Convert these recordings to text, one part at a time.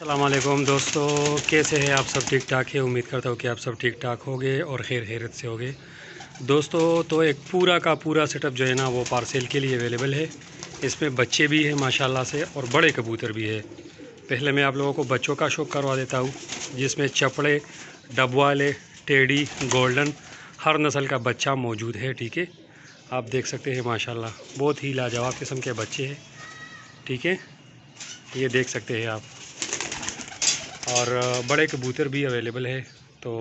अस्सलाम वालेकुम दोस्तों, कैसे हैं आप सब? ठीक ठाक है। उम्मीद करता हूँ कि आप सब ठीक ठाक होंगे और खैर खैरियत से होंगे। दोस्तों तो एक पूरा का पूरा सेटअप जो है ना वो पार्सेल के लिए अवेलेबल है। इसमें बच्चे भी हैं माशाल्लाह से और बड़े कबूतर भी है। पहले मैं आप लोगों को बच्चों का शौक़ करवा देता हूँ, जिसमें चपड़े, डब वाले, टेडी, गोल्डन हर नस्ल का बच्चा मौजूद है। ठीक है, आप देख सकते हैं माशाल्लाह बहुत ही लाजवाब किस्म के बच्चे हैं। ठीक है, ये देख सकते हैं आप। और बड़े कबूतर भी अवेलेबल है। तो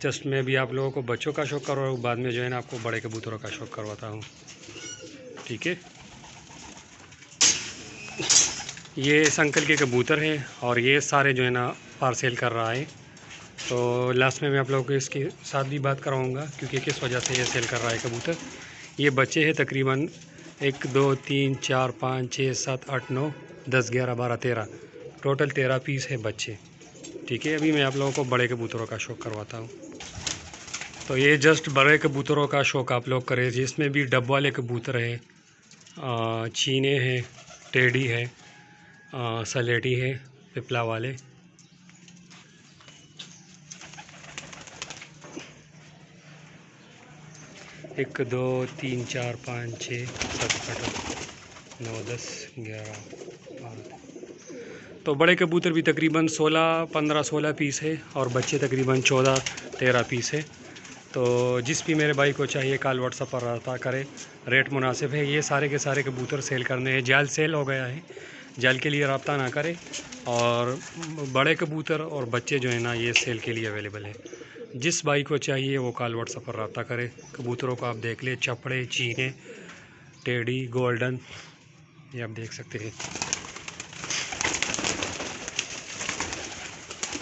जस्ट मैं भी आप लोगों को बच्चों का शौक़ करवा रहा हूँ, बाद में जो है ना आपको बड़े कबूतरों का शौक़ करवाता हूँ। ठीक है, ये इस अंकल के कबूतर हैं और ये सारे जो है ना पार्सेल कर रहा है। तो लास्ट में मैं आप लोगों को इसके साथ भी बात कराऊंगा क्योंकि किस वजह से ये सेल कर रहा है कबूतर। ये बच्चे हैं तकरीबन 1 2 3 4 5 6 7 8 9 10 11 12 13, टोटल 13 पीस है बच्चे। ठीक है, अभी मैं आप लोगों को बड़े कबूतरों का शौक़ करवाता हूँ। तो ये जस्ट बड़े कबूतरों का शौक़ आप लोग करें, जिसमें भी डब वाले कबूतर है, चीने हैं, टेडी है, सलेटी है, पिपला वाले। एक 2 3 4 5 6 7 8 9 10 11 12। तो बड़े कबूतर भी तकरीबन 16 पीस है और बच्चे तकरीबन 14-13 पीस है। तो जिस भी मेरे भाई को चाहिए कॉल व्हाट्सएप पर रब्ता करें, रेट मुनासिब है। ये सारे के सारे कबूतर सेल करने हैं, जाल सेल हो गया है, जाल के लिए रब्ता ना करें। और बड़े कबूतर और बच्चे जो है ना ये सेल के लिए अवेलेबल है। जिस भाई को चाहिए वो कॉल व्हाट्सएप पर रब्ता करें। कबूतरों को आप देख ले, चपड़े, चीने, टेडी, गोल्डन, ये आप देख सकते हैं।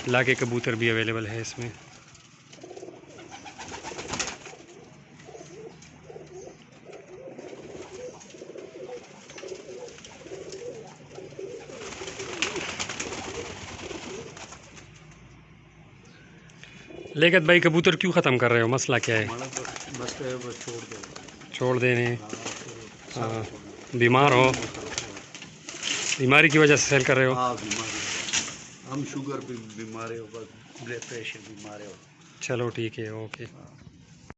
लाके कबूतर भी अवेलेबल है इसमें। लेकिन भाई कबूतर क्यों ख़त्म कर रहे हो, मसला क्या है? बस छोड़ देने? हाँ, बीमार हो, बीमारी की वजह से सेल कर रहे हो? हाँ, बीमारी, हम शुगर भी बीमार हो, ब्लड प्रेशर बीमार हो। चलो ठीक है, ओके।